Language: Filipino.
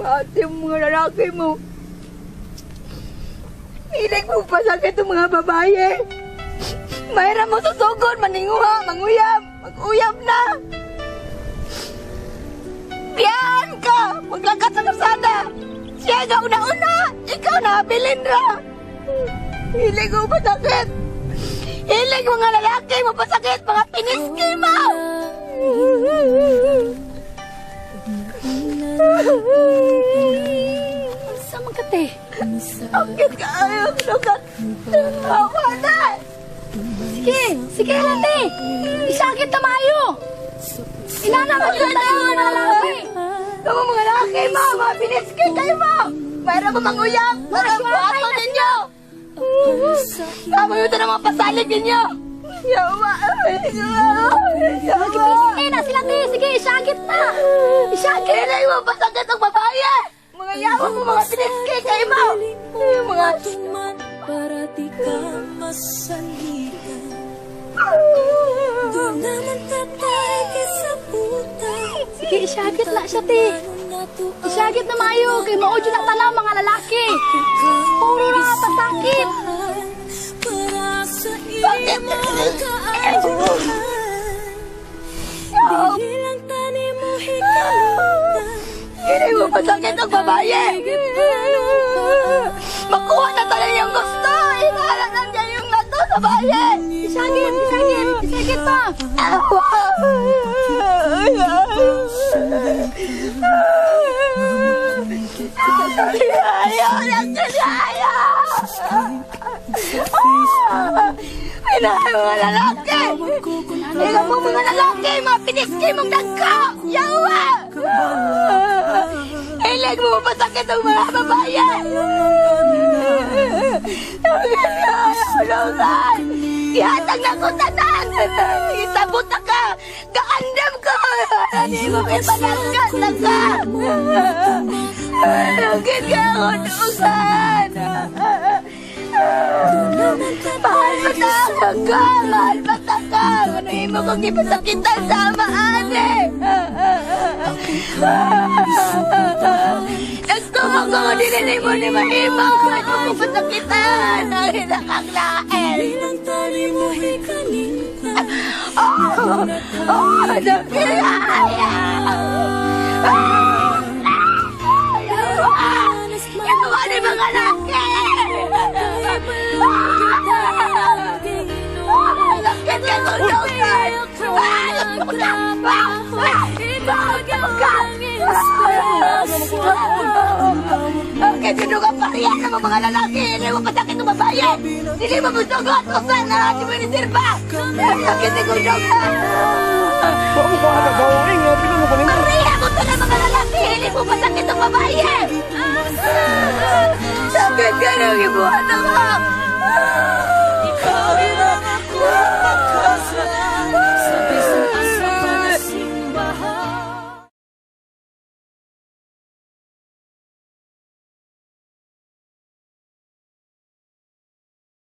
Pati ang mga lalaki mo. Hilig mo pa sakit ang mga babae. Mayroon mo susugod, maninguha, manguyab, mag-uyab na. Piyan ka, maglagat sa kasada. Siya ka una-una, ikaw na, Bilindra. Hilig mo pa sakit. Hilig mga lalaki mo pa sakit, mga piniski mo. Sama ka, te. Sakit ka, ayaw, lugat. Awa na. Sige lang, te. Isakit na mayo. Inanaman ka na yung mga lalaki. Kamu mga lalaki mo, mga piniski kayo mo. Mayroon mo manguyab, mga buhato ninyo. Kamu yun na mga pasalig ninyo. Yawa. Eh, na sila, te. Sige, isakit na. Isakit na yung pasakit ng babae. Mga yawa mo, mga piniski kayo mo. Mga... Para di ka masalikan. Doon naman tatay sa puta. Sige, isakit na siya, te. Isakit na mayo. Kay maudyo na tanaw mga lalaki. Puro na pasakit. Para sa imo kaayuhan. Dili lang tani mo hikalutan. Hindi mo pasakit ng babae. Makuha na talaga yung gusto. Inahala na niya yung nato sa bayan. Isakit pa. Ayaw lang kaya. Pinahay mga lalaki. Ikaw mo mga lalaki, mga piniski mong dagko. Yawa. Hilig mo pasakit ang mga babae. Ayaw. Ihatag na ko tanan. Isabot na ka. Gaandam ko. Hindi mo ipanagkat na ka. Lugin ka ako nusan. Mahal patakang. Ano mo kong ipasakitan sa amaane. Nagtumang ko dinilay mo ni Mahimang. Ano mo pasakitan. Ang hinakang lael. Bilang tani mo hikalutan. Nakilaya. Yawa ni mga laki. Lakit ka tulungan. Bakit sinugang pariyan ng mga lalaki? Hindi mo pasakit ng babae. Hindi mo musugot. O sana, di mo inisirba. Sakit ni Kudogan. Bakit mo nakagawain nga? Pino mo kanina? Pariyan mo to ng mga lalaki. Hindi mo pasakit ng babae. Sakit ka ng ibuhan ako.